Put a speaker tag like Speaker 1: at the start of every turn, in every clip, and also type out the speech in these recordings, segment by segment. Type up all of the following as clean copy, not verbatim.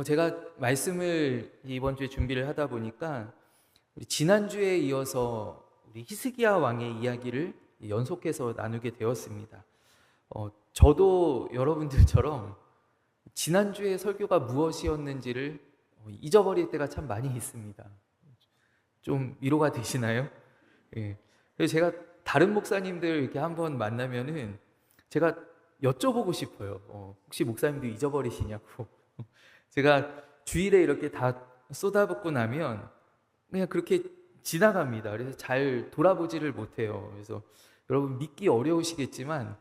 Speaker 1: 제가 말씀을 이번 주에 준비를 하다 보니까 우리 지난주에 이어서 우리 히스기야 왕의 이야기를 연속해서 나누게 되었습니다. 저도 여러분들처럼 지난주에 설교가 무엇이었는지를 잊어버릴 때가 참 많이 있습니다. 좀 위로가 되시나요? 예. 그래서 제가 다른 목사님들 이렇게 한번 만나면은 제가 여쭤보고 싶어요. 혹시 목사님도 잊어버리시냐고. 제가 주일에 이렇게 다 쏟아붓고 나면 그냥 그렇게 지나갑니다. 그래서 잘 돌아보지를 못해요. 그래서 여러분 믿기 어려우시겠지만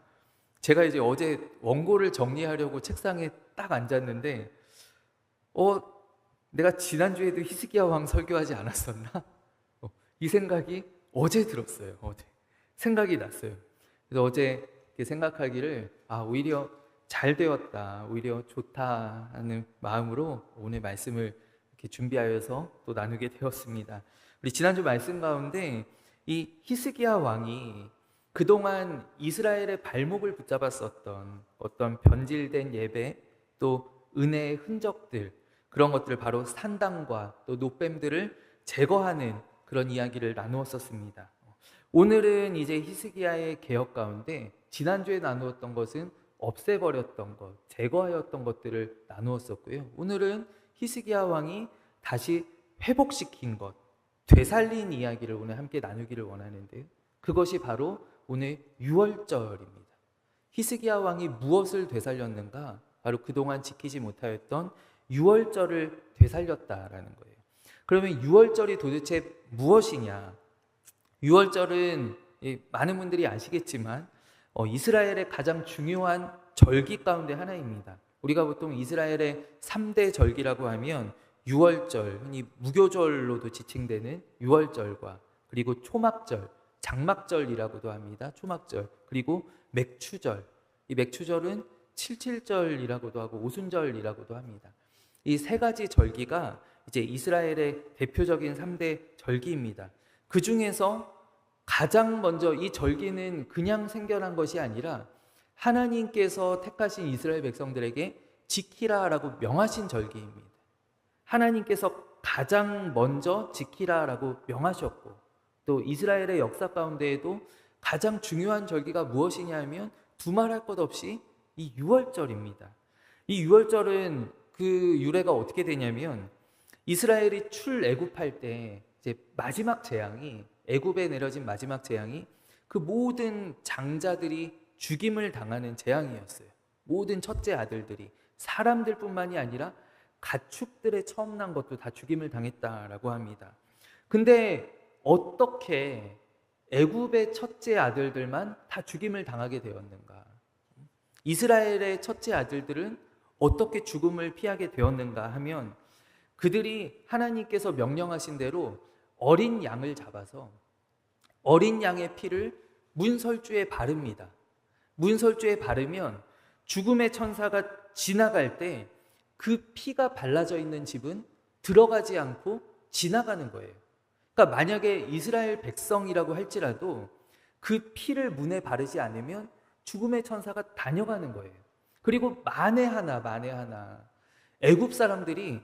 Speaker 1: 제가 이제 어제 원고를 정리하려고 책상에 딱 앉았는데 내가 지난주에도 히스기야 왕 설교하지 않았었나? 이 생각이 어제 들었어요. 어제 생각이 났어요. 그래서 어제 이렇게 생각하기를 오히려 잘 되었다, 오히려 좋다 하는 마음으로 오늘 말씀을 이렇게 준비하여서 또 나누게 되었습니다. 우리 지난주 말씀 가운데 이 히스기야 왕이 그동안 이스라엘의 발목을 붙잡았었던 어떤 변질된 예배, 또 은혜의 흔적들, 그런 것들을 바로 산당과 또 노뱀들을 제거하는 그런 이야기를 나누었었습니다. 오늘은 이제 히스기야의 개혁 가운데 지난주에 나누었던 것은 없애버렸던 것, 제거하였던 것들을 나누었었고요. 오늘은 히스기야 왕이 다시 회복시킨 것, 되살린 이야기를 오늘 함께 나누기를 원하는데요. 그것이 바로 오늘 유월절입니다. 히스기야 왕이 무엇을 되살렸는가? 바로 그동안 지키지 못하였던 유월절을 되살렸다라는 거예요. 그러면 유월절이 도대체 무엇이냐? 유월절은 많은 분들이 아시겠지만 이스라엘의 가장 중요한 절기 가운데 하나입니다. 우리가 보통 이스라엘의 3대 절기라고 하면 유월절, 흔히 무교절로도 지칭되는 유월절과 그리고 초막절, 장막절이라고도 합니다. 초막절, 그리고 맥추절. 이 맥추절은 칠칠절이라고도 하고 오순절이라고도 합니다. 이 세 가지 절기가 이제 이스라엘의 대표적인 3대 절기입니다. 그 중에서 가장 먼저 이 절기는 그냥 생겨난 것이 아니라 하나님께서 택하신 이스라엘 백성들에게 지키라라고 명하신 절기입니다. 하나님께서 가장 먼저 지키라라고 명하셨고, 또 이스라엘의 역사 가운데에도 가장 중요한 절기가 무엇이냐 하면 두말할 것 없이 이 유월절입니다. 이 유월절은 그 유래가 어떻게 되냐면 이스라엘이 출애굽할 때 이제 마지막 재앙이, 애굽에 내려진 마지막 재앙이 그 모든 장자들이 죽임을 당하는 재앙이었어요. 모든 첫째 아들들이, 사람들뿐만이 아니라 가축들의 처음 난 것도 다 죽임을 당했다라고 합니다. 근데 어떻게 애굽의 첫째 아들들만 다 죽임을 당하게 되었는가? 이스라엘의 첫째 아들들은 어떻게 죽음을 피하게 되었는가 하면 그들이 하나님께서 명령하신 대로 어린 양을 잡아서 어린 양의 피를 문설주에 바릅니다. 문설주에 바르면 죽음의 천사가 지나갈 때 그 피가 발라져 있는 집은 들어가지 않고 지나가는 거예요. 그러니까 만약에 이스라엘 백성이라고 할지라도 그 피를 문에 바르지 않으면 죽음의 천사가 다녀가는 거예요. 그리고 만에 하나 애굽 사람들이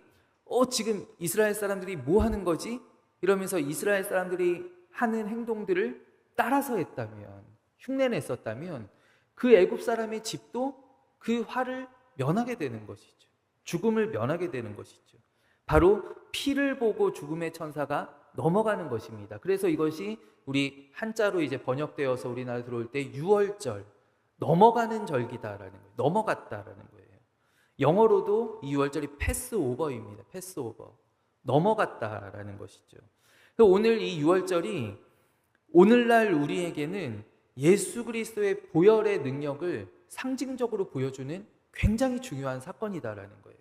Speaker 1: 지금 이스라엘 사람들이 뭐 하는 거지? 이러면서 이스라엘 사람들이 하는 행동들을 따라서 했다면, 흉내냈었다면 그 애굽 사람의 집도 그 화를 면하게 되는 것이죠. 죽음을 면하게 되는 것이죠. 바로 피를 보고 죽음의 천사가 넘어가는 것입니다. 그래서 이것이 우리 한자로 이제 번역되어서 우리나라 들어올 때 유월절, 넘어가는 절기다라는 거예요. 넘어갔다라는 거예요. 영어로도 이 유월절이 패스오버입니다. 패스오버. 넘어갔다라는 것이죠. 오늘 이 유월절이 오늘날 우리에게는 예수 그리스도의 보혈의 능력을 상징적으로 보여주는 굉장히 중요한 사건이다라는 거예요.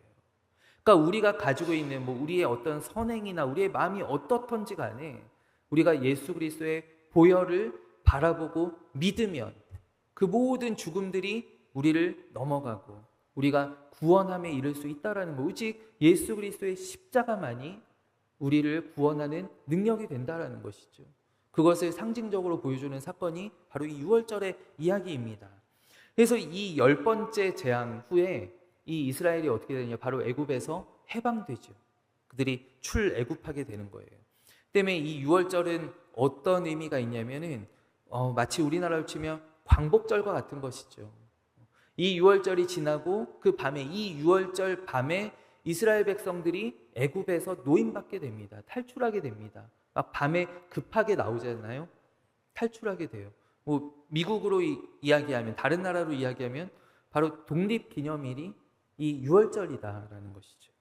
Speaker 1: 그러니까 우리가 가지고 있는 우리의 어떤 선행이나 우리의 마음이 어떻던지 간에 우리가 예수 그리스도의 보혈을 바라보고 믿으면 그 모든 죽음들이 우리를 넘어가고 우리가 구원함에 이를 수 있다라는 거. 오직 예수 그리스도의 십자가만이 우리를 구원하는 능력이 된다라는 것이죠. 그것을 상징적으로 보여주는 사건이 바로 이 유월절의 이야기입니다. 그래서 이 10번째 재앙 후에 이 이스라엘이 어떻게 되느냐? 바로 애굽에서 해방되죠. 그들이 출애굽하게 되는 거예요. 때문에 이 유월절은 어떤 의미가 있냐면은 마치 우리나라로 치면 광복절과 같은 것이죠. 이 유월절이 지나고 그 밤에, 이 유월절 밤에 이스라엘 백성들이 애굽에서 노임받게 됩니다. 탈출하게 됩니다. 막 밤에 급하게 나오잖아요. 탈출하게 돼요. 뭐 미국으로 이야기하면, 다른 나라로 이야기하면 바로 독립기념일이 이 유월절이다라는 것이죠.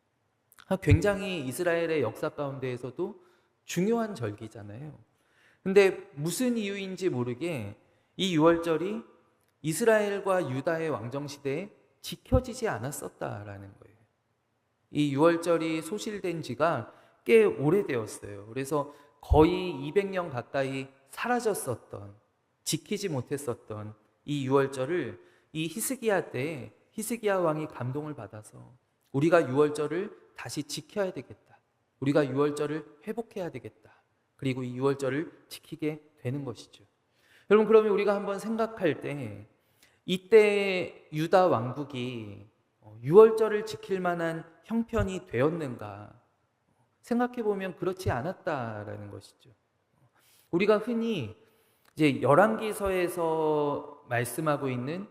Speaker 1: 굉장히 이스라엘의 역사 가운데에서도 중요한 절기잖아요. 근데 무슨 이유인지 모르게 이 유월절이 이스라엘과 유다의 왕정 시대에 지켜지지 않았었다라는 거예요. 이 유월절이 소실된 지가 꽤 오래되었어요. 그래서 거의 200년 가까이 사라졌었던, 지키지 못했었던 이 유월절을 이 히스기야 때 히스기야 왕이 감동을 받아서 우리가 유월절을 다시 지켜야 되겠다. 우리가 유월절을 회복해야 되겠다. 그리고 이 유월절을 지키게 되는 것이죠. 여러분, 그러면 우리가 한번 생각할 때 이때 유다 왕국이 유월절을 지킬 만한 형편이 되었는가? 생각해 보면 그렇지 않았다라는 것이죠. 우리가 흔히 이제 열왕기서에서 말씀하고 있는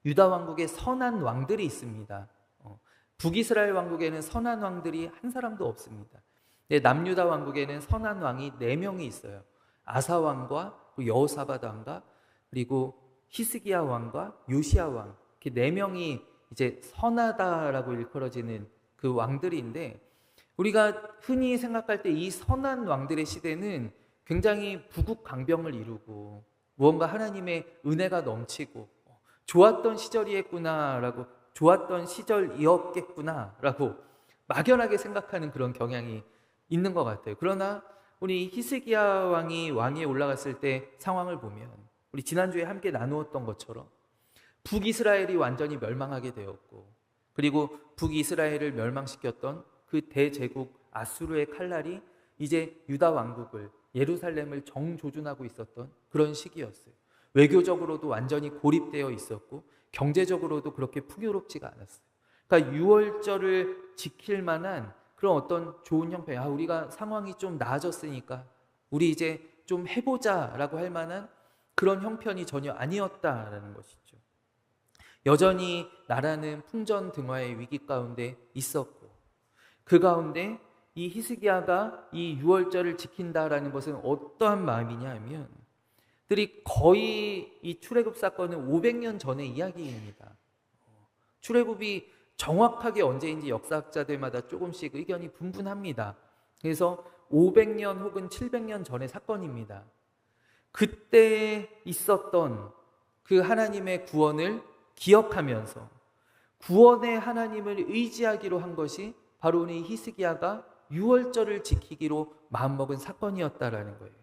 Speaker 1: 유다 왕국의 선한 왕들이 있습니다. 북이스라엘 왕국에는 선한 왕들이 한 사람도 없습니다. 남유다 왕국에는 선한 왕이 4명이 있어요. 아사 왕과 여호사밧 왕과 그리고 히스기야 왕과 요시야 왕, 이렇게 4명이 이제 선하다라고 일컬어지는 그 왕들인데, 우리가 흔히 생각할 때 이 선한 왕들의 시대는 굉장히 부국강병을 이루고 무언가 하나님의 은혜가 넘치고 좋았던 시절이었구나라고, 좋았던 시절이었겠구나라고 막연하게 생각하는 그런 경향이 있는 것 같아요. 그러나 우리 히스기야 왕이 왕위에 올라갔을 때 상황을 보면 우리 지난주에 함께 나누었던 것처럼 북이스라엘이 완전히 멸망하게 되었고, 그리고 북이스라엘을 멸망시켰던 그 대제국 아수르의 칼날이 이제 유다 왕국을, 예루살렘을 정조준하고 있었던 그런 시기였어요. 외교적으로도 완전히 고립되어 있었고 경제적으로도 그렇게 풍요롭지가 않았어요. 그러니까 유월절을 지킬 만한 그런 어떤 좋은 형편, 우리가 상황이 좀 나아졌으니까 우리 이제 좀 해보자라고 할 만한 그런 형편이 전혀 아니었다라는 것이죠. 여전히 나라는 풍전등화의 위기 가운데 있었고, 그 가운데 이 히스기야가 이 유월절을 지킨다라는 것은 어떠한 마음이냐 하면, 들이 거의 이 출애굽 사건은 500년 전의 이야기입니다. 출애굽이 정확하게 언제인지 역사학자들마다 조금씩 의견이 분분합니다. 그래서 500년 혹은 700년 전의 사건입니다. 그때 있었던 그 하나님의 구원을 기억하면서 구원의 하나님을 의지하기로 한 것이 바로 이 히스기야가 유월절을 지키기로 마음먹은 사건이었다라는 거예요.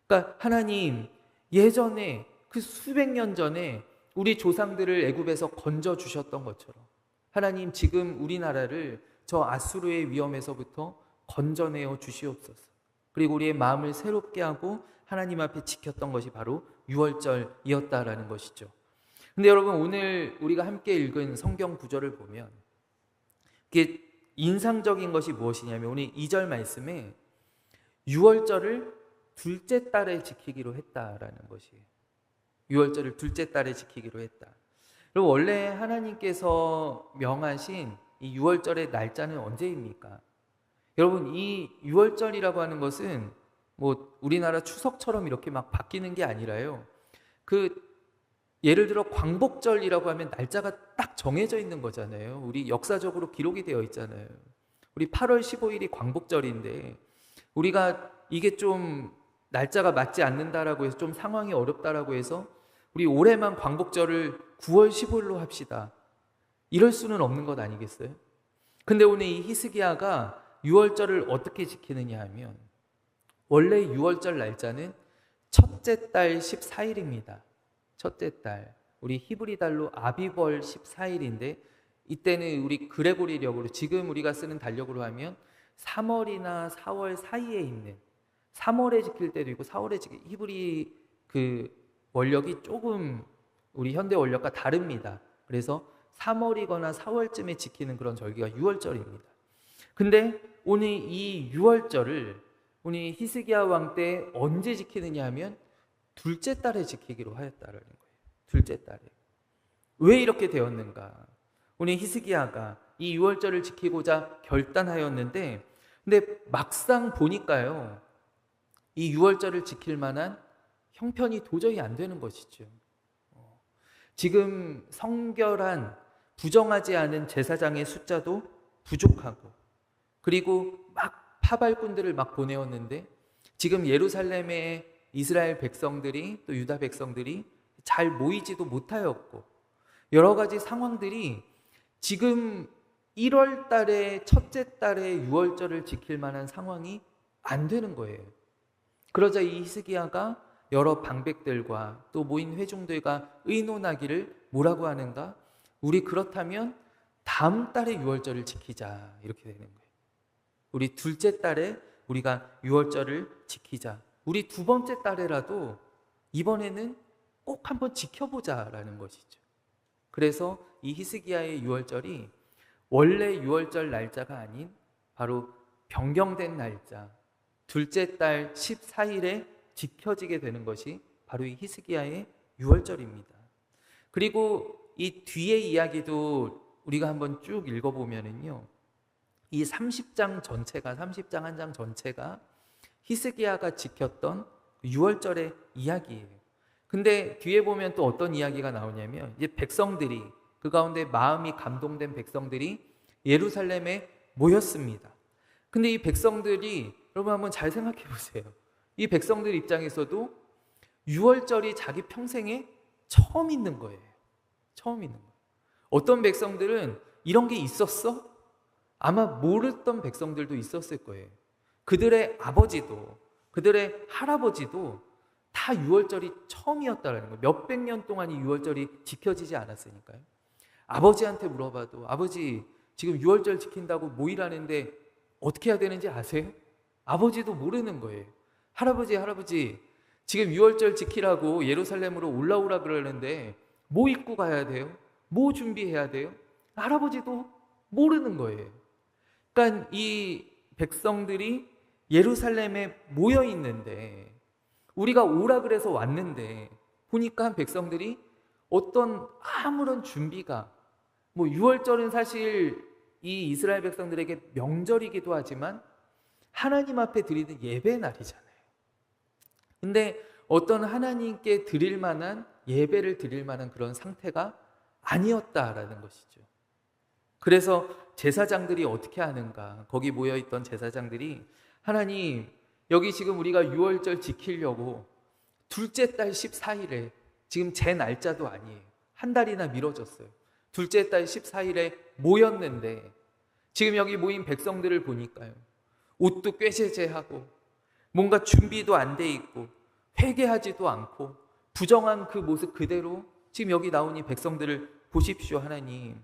Speaker 1: 그러니까 하나님, 예전에 그 수백 년 전에 우리 조상들을 애굽에서 건져 주셨던 것처럼 하나님, 지금 우리나라를 저 아수르의 위험에서부터 건져내어 주시옵소서. 그리고 우리의 마음을 새롭게 하고 하나님 앞에 지켰던 것이 바로 유월절이었다라는 것이죠. 근데 여러분, 오늘 우리가 함께 읽은 성경 구절을 보면 이게 인상적인 것이 무엇이냐면, 오늘 2절 말씀에 유월절을 둘째 달에 지키기로 했다라는 것이에요. 유월절을 둘째 달에 지키기로 했다. 그리고 원래 하나님께서 명하신 이 유월절의 날짜는 언제입니까? 여러분, 이 유월절이라고 하는 것은 뭐 우리나라 추석처럼 이렇게 막 바뀌는 게 아니라요. 예를 들어 광복절이라고 하면 날짜가 딱 정해져 있는 거잖아요. 우리 역사적으로 기록이 되어 있잖아요. 우리 8월 15일이 광복절인데 우리가 이게 좀 날짜가 맞지 않는다라고 해서 좀 상황이 어렵다라고 해서 우리 올해만 광복절을 9월 15일로 합시다. 이럴 수는 없는 것 아니겠어요? 근데 오늘 이 히스기야가 유월절을 어떻게 지키느냐 하면, 원래 유월절 날짜는 첫째 달 14일입니다. 첫째 달, 우리 히브리 달로 아비벌 14일인데 이때는 우리 그레고리력으로, 지금 우리가 쓰는 달력으로 하면 3월이나 4월 사이에 있는, 3월에 지킬 때도 있고 4월에 지킬, 히브리 그 원력이 조금 우리 현대 원력과 다릅니다. 그래서 3월이거나 4월쯤에 지키는 그런 절기가 유월절입니다. 근데 오늘 이 유월절을 우리 히스기야 왕 때 언제 지키느냐 하면 둘째 달에 지키기로 하였다라는 거예요. 둘째 달에. 왜 이렇게 되었는가? 우리 히스기야가 이 유월절을 지키고자 결단하였는데, 근데 막상 보니까요, 이 유월절을 지킬 만한 형편이 도저히 안 되는 것이죠. 지금 성결한 부정하지 않은 제사장의 숫자도 부족하고, 그리고 막 파발꾼들을 막 보내었는데 지금 예루살렘의 이스라엘 백성들이 또 유다 백성들이 잘 모이지도 못하였고, 여러 가지 상황들이 지금 1월 달에 첫째 달에 유월절을 지킬 만한 상황이 안 되는 거예요. 그러자 이 히스기야가 여러 방백들과 또 모인 회중들과 의논하기를 뭐라고 하는가? 우리 그렇다면 다음 달에 유월절을 지키자, 이렇게 되는 거예요. 우리 둘째 달에 우리가 유월절을 지키자. 우리 두 번째 달에라도 이번에는 꼭 한번 지켜보자라는 것이죠. 그래서 이 히스기야의 유월절이 원래 유월절 날짜가 아닌 바로 변경된 날짜, 둘째 달 14일에 지켜지게 되는 것이 바로 이 히스기야의 유월절입니다. 그리고 이 뒤의 이야기도 우리가 한번 쭉 읽어보면은요, 이 30장 전체가, 30장 한 장 전체가 히스기야가 지켰던 유월절의 이야기예요. 근데 뒤에 보면 또 어떤 이야기가 나오냐면, 이제 백성들이, 그 가운데 마음이 감동된 백성들이 예루살렘에 모였습니다. 근데 이 백성들이, 여러분 한번 잘 생각해 보세요. 이 백성들 입장에서도 유월절이 자기 평생에 처음 있는 거예요. 처음 있는 거예요. 어떤 백성들은 이런 게 있었어? 아마 모르던 백성들도 있었을 거예요. 그들의 아버지도, 그들의 할아버지도 다 유월절이 처음이었다는 거예요. 몇백 년 동안 이 유월절이 지켜지지 않았으니까요. 아버지한테 물어봐도, 아버지 지금 유월절 지킨다고 모이라는데 어떻게 해야 되는지 아세요? 아버지도 모르는 거예요. 할아버지 지금 유월절 지키라고 예루살렘으로 올라오라 그러는데 뭐 입고 가야 돼요? 뭐 준비해야 돼요? 할아버지도 모르는 거예요. 그러니까 이 백성들이 예루살렘에 모여 있는데, 우리가 오라 그래서 왔는데 보니까 백성들이 어떤 아무런 준비가, 뭐 유월절은 사실 이 이스라엘 백성들에게 명절이기도 하지만 하나님 앞에 드리는 예배 날이잖아요. 근데 어떤 하나님께 드릴 만한, 예배를 드릴 만한 그런 상태가 아니었다라는 것이죠. 그래서 제사장들이 어떻게 하는가? 거기 모여있던 제사장들이, 하나님 여기 지금 우리가 유월절 지키려고 둘째 달 14일에, 지금 제 날짜도 아니에요. 한 달이나 미뤄졌어요. 둘째 달 14일에 모였는데 지금 여기 모인 백성들을 보니까요, 옷도 꾀죄죄하고 뭔가 준비도 안 돼 있고 회개하지도 않고 부정한 그 모습 그대로 지금 여기 나온 이 백성들을 보십시오, 하나님.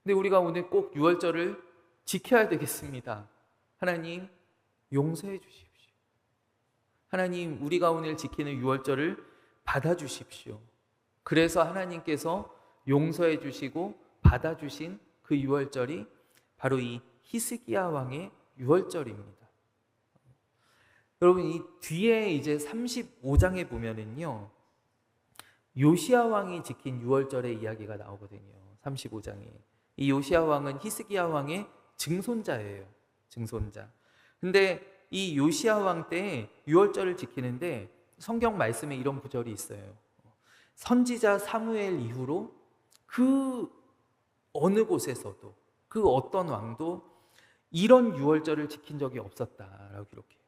Speaker 1: 근데 우리가 오늘 꼭 유월절을 지켜야 되겠습니다. 하나님 용서해 주십시오. 하나님 우리가 오늘 지키는 유월절을 받아주십시오. 그래서 하나님께서 용서해 주시고 받아주신 그 유월절이 바로 이 히스기야 왕의 유월절입니다. 여러분, 이 뒤에 이제 35장에 보면은요, 요시야 왕이 지킨 유월절의 이야기가 나오거든요. 35장에. 이 요시야 왕은 히스기야 왕의 증손자예요. 증손자. 근데 이 요시야 왕 때 유월절을 지키는데 성경 말씀에 이런 구절이 있어요. 선지자 사무엘 이후로 그 어느 곳에서도, 그 어떤 왕도 이런 유월절을 지킨 적이 없었다라고 기록해요.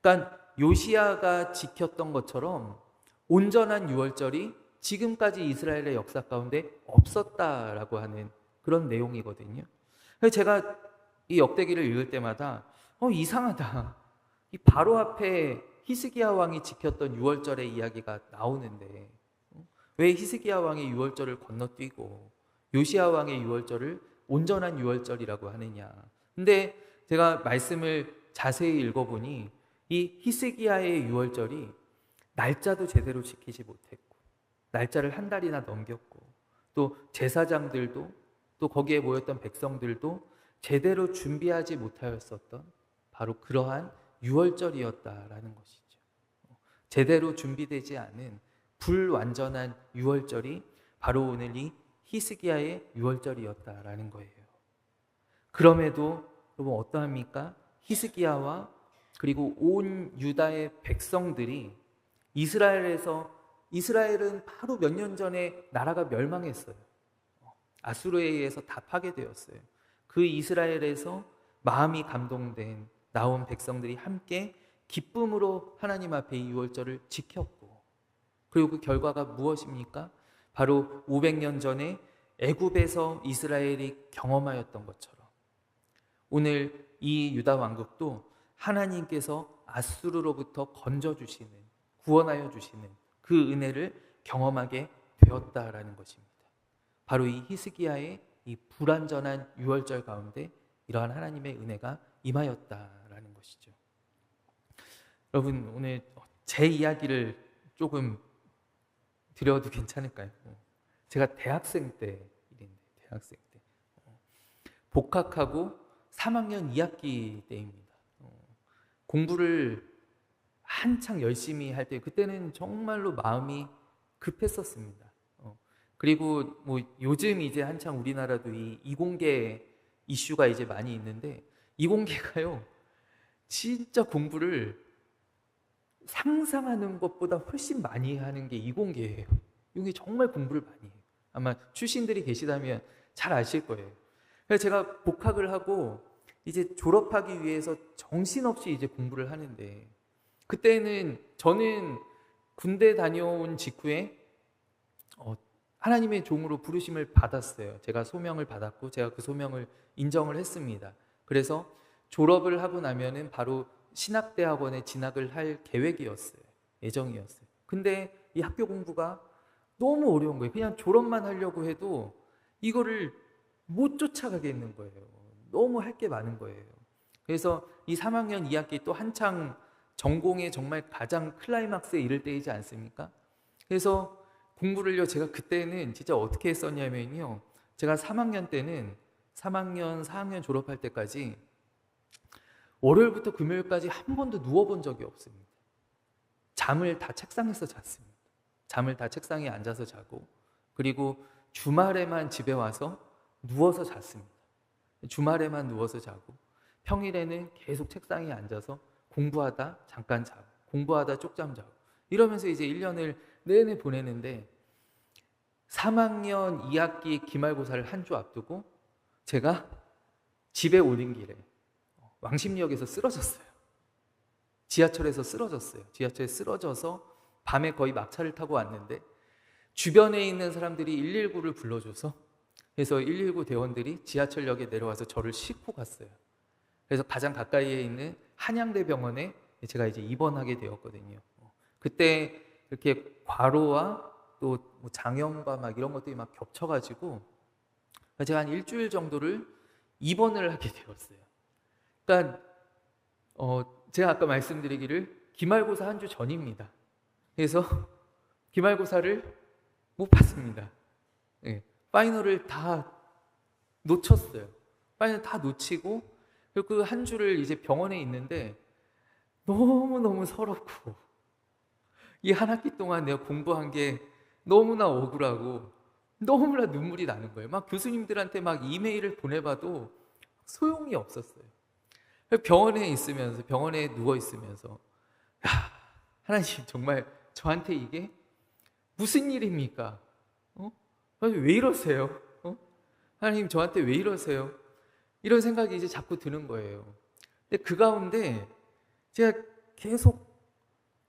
Speaker 1: 그러니까 요시야가 지켰던 것처럼 온전한 유월절이 지금까지 이스라엘의 역사 가운데 없었다라고 하는 그런 내용이거든요. 그래서 제가 이 역대기를 읽을 때마다 이상하다. 이 바로 앞에 히스기야 왕이 지켰던 유월절의 이야기가 나오는데 왜 히스기야 왕의 유월절을 건너뛰고 요시야 왕의 유월절을 온전한 유월절이라고 하느냐. 근데 제가 말씀을 자세히 읽어보니 이 히스기야의 유월절이 날짜도 제대로 지키지 못했고, 날짜를 한 달이나 넘겼고, 또 제사장들도 또 거기에 모였던 백성들도 제대로 준비하지 못하였었던 바로 그러한 유월절이었다라는 것이죠. 제대로 준비되지 않은 불완전한 유월절이 바로 오늘 이 히스기야의 유월절이었다라는 거예요. 그럼에도 여러분 어떠합니까? 히스기야와 그리고 온 유다의 백성들이 이스라엘은 바로 몇 년 전에 나라가 멸망했어요. 아수르에 의해서 다 파괴되었어요. 그 이스라엘에서 마음이 감동된 나온 백성들이 함께 기쁨으로 하나님 앞에 이 유월절을 지켰고, 그리고 그 결과가 무엇입니까? 바로 500년 전에 애굽에서 이스라엘이 경험하였던 것처럼 오늘 이 유다 왕국도 하나님께서 아수르로부터 건져주시는, 구원하여 주시는 그 은혜를 경험하게 되었다라는 것입니다. 바로 이 히스기야의 이 불완전한 유월절 가운데 이러한 하나님의 은혜가 임하였다라는 것이죠. 여러분, 오늘 제 이야기를 조금 드려도 괜찮을까요? 제가 대학생 때 일인데, 대학생 때 복학하고 3학년 2학기 때입니다. 공부를 한창 열심히 할 때, 그때는 정말로 마음이 급했었습니다. 그리고 뭐 요즘 이제 한창 우리나라도 이 이공계 이슈가 이제 많이 있는데, 이공계가요 진짜 공부를 상상하는 것보다 훨씬 많이 하는 게 이공계예요. 이게 정말 공부를 많이 해요. 아마 출신들이 계시다면 잘 아실 거예요. 그래서 제가 복학을 하고 이제 졸업하기 위해서 정신없이 이제 공부를 하는데, 그때는 저는 군대 다녀온 직후에 하나님의 종으로 부르심을 받았어요. 제가 소명을 받았고 제가 그 소명을 인정을 했습니다. 그래서 졸업을 하고 나면은 바로 신학대학원에 진학을 할 계획이었어요. 예정이었어요. 근데 이 학교 공부가 너무 어려운 거예요. 그냥 졸업만 하려고 해도 이거를 못 쫓아가겠는 거예요. 너무 할 게 많은 거예요. 그래서 이 3학년 2학기 또 한창 전공에 정말 가장 클라이막스에 이를 때이지 않습니까? 그래서 공부를요, 제가 그때는 진짜 어떻게 했었냐면요, 제가 3학년 때는 3학년, 4학년 졸업할 때까지 월요일부터 금요일까지 한 번도 누워본 적이 없습니다. 잠을 다 책상에서 잤습니다. 잠을 다 책상에 앉아서 자고, 그리고 주말에만 집에 와서 누워서 잤습니다. 주말에만 누워서 자고, 평일에는 계속 책상에 앉아서 공부하다 잠깐 자고, 공부하다 쪽잠 자고, 이러면서 이제 1년을 내내 보내는데, 3학년 2학기 기말고사를 한 주 앞두고 제가 집에 오는 길에 왕십리역에서 쓰러졌어요. 지하철에서 쓰러졌어요. 지하철에 쓰러져서 밤에 거의 막차를 타고 왔는데, 주변에 있는 사람들이 119를 불러줘서, 그래서 119 대원들이 지하철역에 내려와서 저를 싣고 갔어요. 그래서 가장 가까이에 있는 한양대 병원에 제가 이제 입원하게 되었거든요. 그때 이렇게 과로와 또 뭐 장염과 막 이런 것들이 막 겹쳐가지고 제가 한 일주일 정도를 입원을 하게 되었어요. 그러니까 제가 아까 말씀드리기를 기말고사 한 주 전입니다. 그래서 기말고사를 못 봤습니다. 네, 파이널을 다 놓쳤어요. 파이널 다 놓치고, 그리고 그 한 주를 이제 병원에 있는데 너무너무 서럽고, 이 한 학기 동안 내가 공부한 게 너무나 억울하고 너무나 눈물이 나는 거예요. 막 교수님들한테 막 이메일을 보내봐도 소용이 없었어요. 병원에 있으면서, 병원에 누워 있으면서, 야, 하나님 정말 저한테 이게 무슨 일입니까? 왜 이러세요? 하나님 저한테 왜 이러세요? 이런 생각이 이제 자꾸 드는 거예요. 근데 그 가운데 제가 계속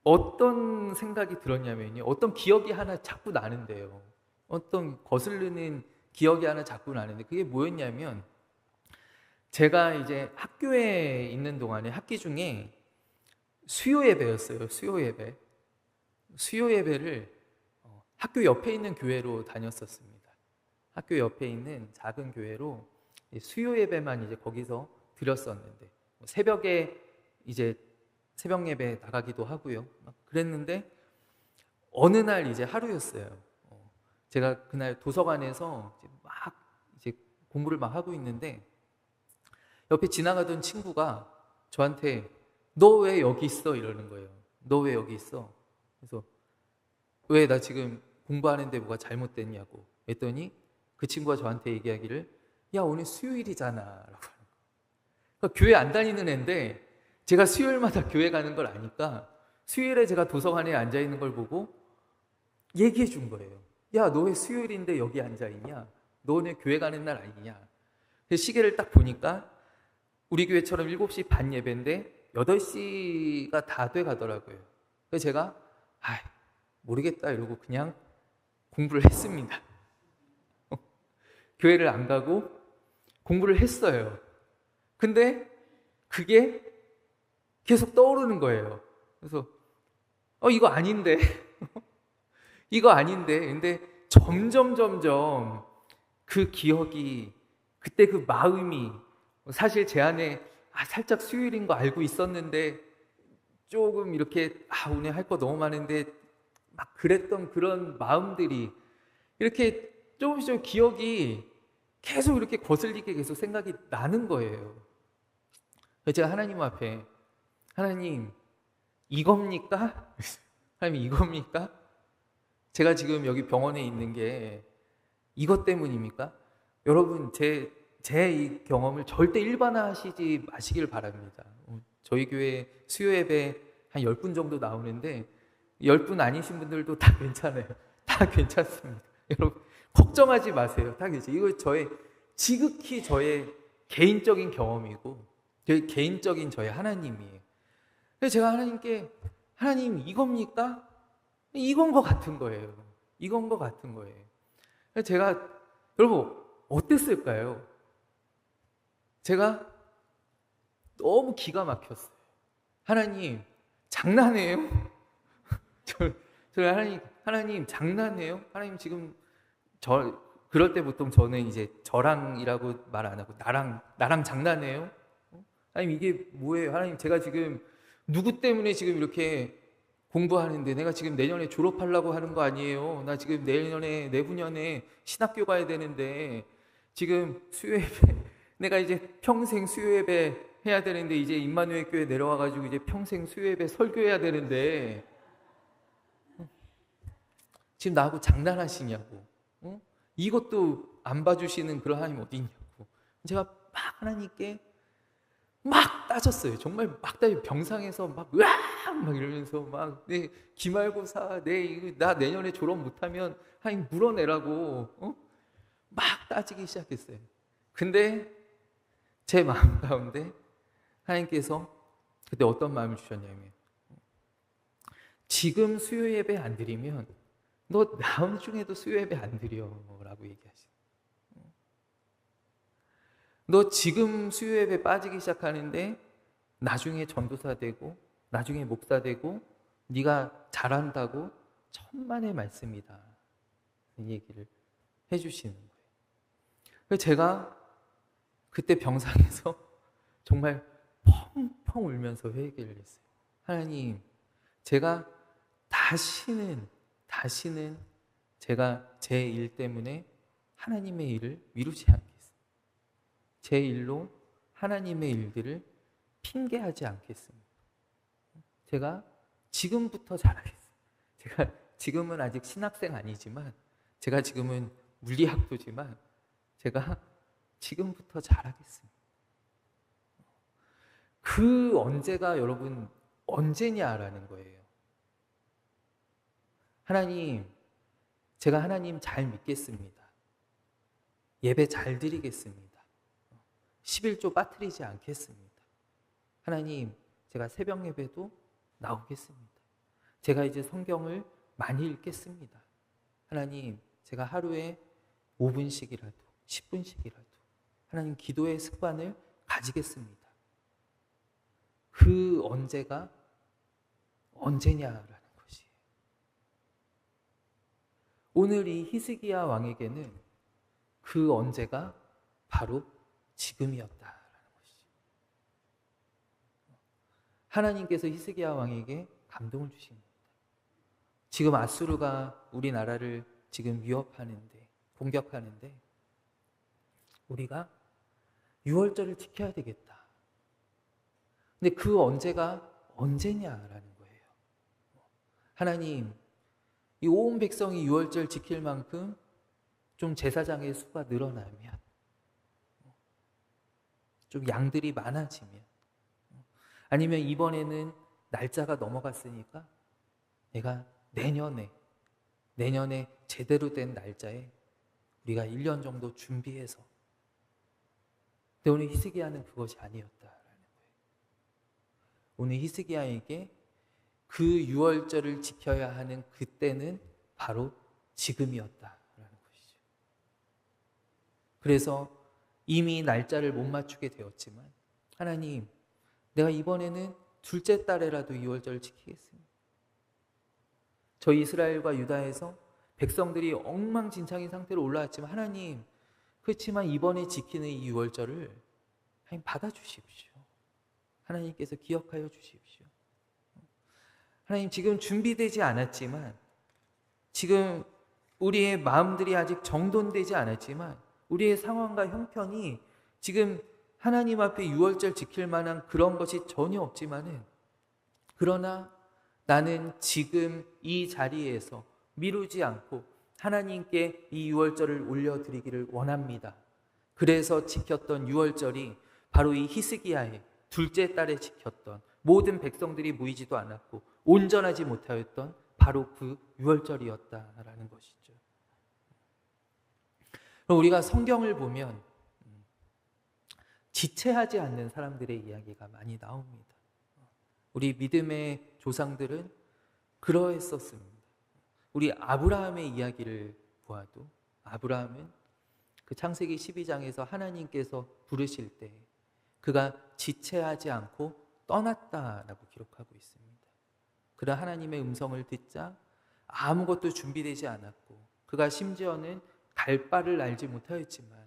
Speaker 1: 어떤 생각이 들었냐면요, 어떤 기억이 하나 자꾸 나는데요, 어떤 거슬리는 기억이 하나 자꾸 나는데, 그게 뭐였냐면, 제가 이제 학교에 있는 동안에 학기 중에 수요 예배였어요. 수요 예배. 수요 예배를 학교 옆에 있는 교회로 다녔었습니다. 학교 옆에 있는 작은 교회로 수요 예배만 이제 거기서 드렸었는데, 새벽에 이제 새벽 예배 나가기도 하고요. 막 그랬는데 어느 날 이제 하루였어요. 제가 그날 도서관에서 이제 공부를 막 하고 있는데 옆에 지나가던 친구가 저한테 너 왜 여기 있어? 이러는 거예요. 너 왜 여기 있어? 그래서 왜 나 지금 공부하는데 뭐가 잘못됐냐고 했더니 그 친구가 저한테 얘기하기를 야 오늘 수요일이잖아 라고 하는 거예요. 그러니까 교회 안 다니는 애인데 제가 수요일마다 교회 가는 걸 아니까 수요일에 제가 도서관에 앉아있는 걸 보고 얘기해 준 거예요. 야 너 왜 수요일인데 여기 앉아있냐? 너 오늘 교회 가는 날 아니냐? 그래서 시계를 딱 보니까 우리 교회처럼 7시 반 예배인데 8시가 다 돼 가더라고요. 그래서 제가 모르겠다 이러고 그냥 공부를 했습니다. 교회를 안 가고 공부를 했어요. 근데 그게 계속 떠오르는 거예요. 그래서 이거 아닌데 이거 아닌데 근데 점점 그 기억이 그때 그 마음이 사실 제 안에 살짝 수요일인 거 알고 있었는데 조금 이렇게 오늘 할 거 너무 많은데 막 그랬던 그런 마음들이 이렇게 조금씩 기억이 계속 이렇게 거슬리게 계속 생각이 나는 거예요. 그래서 제가 하나님 앞에 하나님 이겁니까? 하나님 이겁니까? 제가 지금 여기 병원에 있는 게 이것 때문입니까? 여러분 제 이 경험을 절대 일반화하시지 마시길 바랍니다. 저희 교회 수요 예배 한 10분 정도 나오는데 10분 아니신 분들도 다 괜찮아요. 다 괜찮습니다. 여러분 걱정하지 마세요. 다 괜찮아요. 이거 지극히 저의 개인적인 경험이고 개인적인 저의 하나님이에요. 그래서 제가 하나님께 하나님 이겁니까? 이건 것 같은 거예요. 이건 것 같은 거예요. 그래서 제가 여러분 어땠을까요? 제가 너무 기가 막혔어요. 하나님 장난해요? 저 하나님 장난해요? 하나님 지금 그럴 때 보통 저는 이제 저랑이라고 말 안 하고 나랑 장난해요? 하나님 이게 뭐예요? 하나님 제가 지금 누구 때문에 지금 이렇게 공부하는데 내가 지금 내년에 졸업하려고 하는 거 아니에요? 나 지금 내후년에 신학교 가야 되는데 지금 수요예배 내가 이제 평생 수요예배 해야 되는데 이제 임마누엘 교회 내려와가지고 이제 평생 수요예배 설교해야 되는데 지금 나하고 장난하시냐고 이것도 안 봐주시는 그런 하나님 어디 있냐고 제가 막 하나님께 막 따졌어요. 정말 막 병상에서 막 이러면서 막 내 기말고사 나 내년에 졸업 못하면 하나님 물어내라고 막 따지기 시작했어요. 근데 제 마음 가운데 하나님께서 그때 어떤 마음을 주셨냐면 지금 수요 예배 안 드리면 너 다음 중에도 수요 예배 안 드려라고 얘기하시죠. 너 지금 수요 예배 빠지기 시작하는데 나중에 전도사 되고 나중에 목사 되고 네가 잘한다고 천만의 말씀이다. 이 얘기를 해주시는 거예요. 그래서 제가 그때 병상에서 정말 펑펑 울면서 회개를 했어요. 하나님, 제가 다시는 제가 제 일 때문에 하나님의 일을 미루지 않겠습니다. 제 일로 하나님의 일들을 핑계하지 않겠습니다. 제가 지금부터 잘하겠습니다. 제가 지금은 아직 신학생 아니지만 제가 지금은 물리학도지만 제가 지금부터 잘하겠습니다. 그 언제가 여러분 언제냐라는 거예요. 하나님, 제가 하나님 잘 믿겠습니다. 예배 잘 드리겠습니다. 11조 빠뜨리지 않겠습니다. 하나님, 제가 새벽 예배도 나오겠습니다. 제가 이제 성경을 많이 읽겠습니다. 하나님, 제가 하루에 5분씩이라도 10분씩이라도 하나님 기도의 습관을 가지겠습니다. 그 언제가 언제냐라는 것이에요. 오늘 이 히스기야 왕에게는 그 언제가 바로 지금이었다라는 것이죠. 하나님께서 히스기야 왕에게 감동을 주신 겁니다. 지금 아수르가 우리나라를 지금 위협하는데, 공격하는데 우리가 유월절을 지켜야 되겠다. 근데 그 언제냐라는 거예요. 하나님, 이 온 백성이 유월절 지킬 만큼 좀 제사장의 수가 늘어나면, 좀 양들이 많아지면, 아니면 이번에는 날짜가 넘어갔으니까 내가 내년에 제대로 된 날짜에 우리가 1년 정도 준비해서. 근데 오늘 히스기야는 그것이 아니었다라는 거예요. 오늘 히스기야에게 그 유월절을 지켜야 하는 그때는 바로 지금이었다라는 것이죠. 그래서 이미 날짜를 못 맞추게 되었지만, 하나님, 내가 이번에는 둘째 달에라도 유월절을 지키겠습니다. 저희 이스라엘과 유다에서 백성들이 엉망진창인 상태로 올라왔지만, 하나님, 그렇지만 이번에 지키는 이 유월절을 하나님 받아주십시오. 하나님께서 기억하여 주십시오. 하나님, 지금 준비되지 않았지만, 지금 우리의 마음들이 아직 정돈되지 않았지만, 우리의 상황과 형편이 지금 하나님 앞에 유월절 지킬 만한 그런 것이 전혀 없지만은, 그러나 나는 지금 이 자리에서 미루지 않고 하나님께 이 유월절을 올려드리기를 원합니다. 그래서 지켰던 유월절이 바로 이 히스기야의 둘째 달에 지켰던, 모든 백성들이 모이지도 않았고 온전하지 못하였던 바로 그 유월절이었다라는 것이죠. 우리가 성경을 보면 지체하지 않는 사람들의 이야기가 많이 나옵니다. 우리 믿음의 조상들은 그러했었습니다. 우리 아브라함의 이야기를 보아도, 아브라함은 그 창세기 12장에서 하나님께서 부르실 때 그가 지체하지 않고 떠났다라고 기록하고 있습니다. 그러나 하나님의 음성을 듣자 아무것도 준비되지 않았고, 그가 심지어는 갈 바를 알지 못하였지만,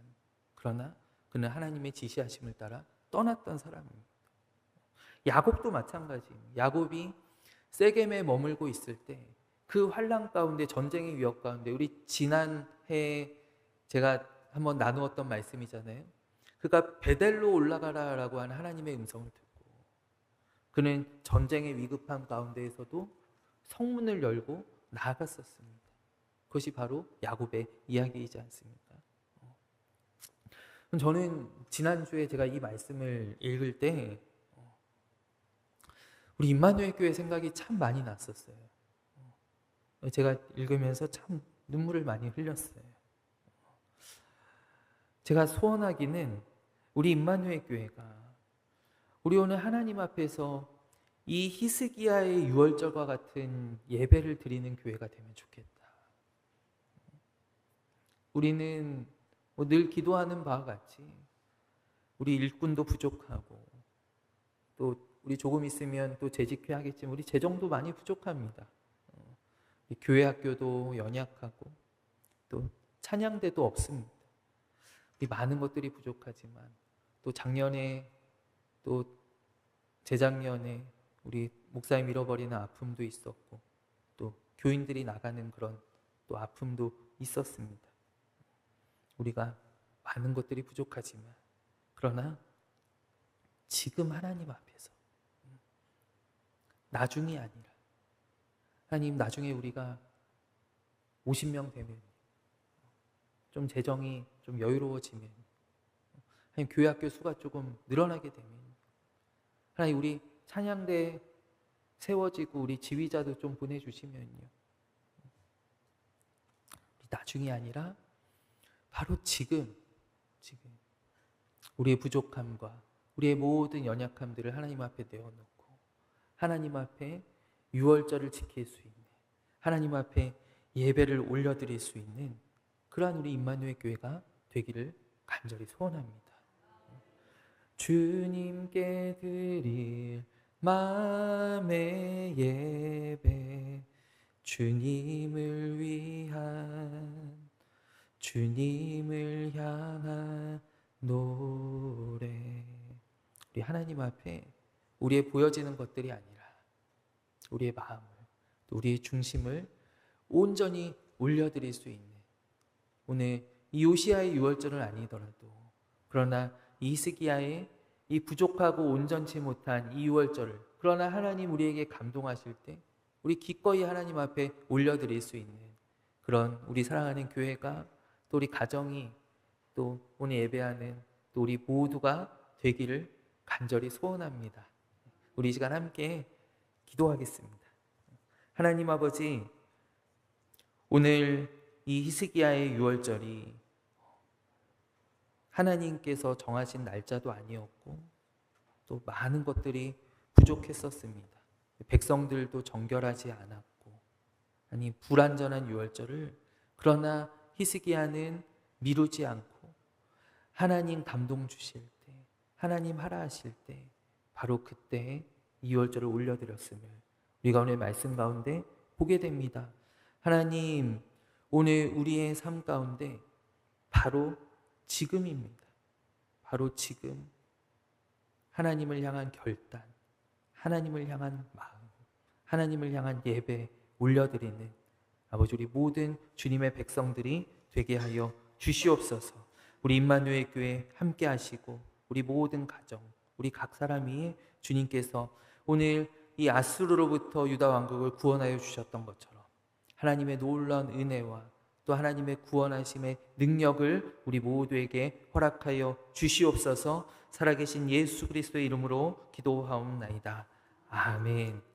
Speaker 1: 그러나 그는 하나님의 지시하심을 따라 떠났던 사람입니다. 야곱도 마찬가지입니다. 야곱이 세겜에 머물고 있을 때 그 환난 가운데, 전쟁의 위협 가운데, 우리 지난해 제가 한번 나누었던 말씀이잖아요. 그가 베델로 올라가라라고 하는 하나님의 음성을 듣고, 그는 전쟁의 위급함 가운데에서도 성문을 열고 나아갔었습니다. 그것이 바로 야곱의 이야기이지 않습니까? 저는 지난주에 제가 이 말씀을 읽을 때 우리 임마누엘 교회 생각이 참 많이 났었어요. 제가 읽으면서 참 눈물을 많이 흘렸어요. 제가 소원하기는 우리 임마누엘 교회가 우리 오늘 하나님 앞에서 이 히스기야의 유월절과 같은 예배를 드리는 교회가 되면 좋겠다. 우리는 늘 기도하는 바와 같이 우리 일꾼도 부족하고, 또 우리 조금 있으면 또 재직회 하겠지만 우리 재정도 많이 부족합니다. 교회 학교도 연약하고 또 찬양대도 없습니다. 우리 많은 것들이 부족하지만, 또 작년에 또 재작년에 우리 목사님 잃어버리는 아픔도 있었고, 또 교인들이 나가는 그런 또 아픔도 있었습니다. 우리가 많은 것들이 부족하지만, 그러나 지금 하나님 앞에서 나중이 아니라, 하나님, 나중에 우리가 50명 되면, 좀 재정이 좀 여유로워지면, 하나님, 교회 학교 수가 조금 늘어나게 되면, 하나님, 우리 찬양대 세워지고 우리 지휘자도 좀 보내주시면요, 나중이 아니라 바로 지금 우리의 부족함과 우리의 모든 연약함들을 하나님 앞에 내어놓고 하나님 앞에 유월절을 지킬 수 있는, 하나님 앞에 예배를 올려드릴 수 있는 그러한 우리 임마누엘 교회가 되기를 간절히 소원합니다. 주님께 드릴 마음의 예배, 주님을 위한, 주님을 향한 노래. 우리 하나님 앞에 우리의 보여지는 것들이 아니라 우리의 마음을, 또 우리의 중심을 온전히 올려드릴 수 있는, 오늘 이 요시야의 유월절은 아니더라도 그러나 이 히스기야의 이 부족하고 온전치 못한 이 유월절을, 그러나 하나님 우리에게 감동하실 때 우리 기꺼이 하나님 앞에 올려드릴 수 있는 그런 우리 사랑하는 교회가, 또 우리 가정이, 또 오늘 예배하는 또 우리 모두가 되기를 간절히 소원합니다. 우리 이 시간 함께 기도하겠습니다. 하나님 아버지, 오늘 이 히스기야의 유월절이 하나님께서 정하신 날짜도 아니었고 또 많은 것들이 부족했었습니다. 백성들도 정결하지 않았고, 아니 불완전한 유월절을, 그러나 히스기야는 미루지 않고 하나님 감동 주실 때, 하나님 하라 하실 때 바로 그때 이 유월절을 올려드렸음을 우리가 오늘 말씀 가운데 보게 됩니다. 하나님, 오늘 우리의 삶 가운데 바로 지금입니다. 바로 지금 하나님을 향한 결단, 하나님을 향한 마음, 하나님을 향한 예배 올려드리는 아버지, 우리 모든 주님의 백성들이 되게 하여 주시옵소서. 우리 임마누엘 교회 함께 하시고 우리 모든 가정, 우리 각 사람 위에 주님께서 오늘 이 아수르로부터 유다 왕국을 구원하여 주셨던 것처럼 하나님의 놀라운 은혜와 또 하나님의 구원하심의 능력을 우리 모두에게 허락하여 주시옵소서. 살아계신 예수 그리스도의 이름으로 기도하옵나이다. 아멘.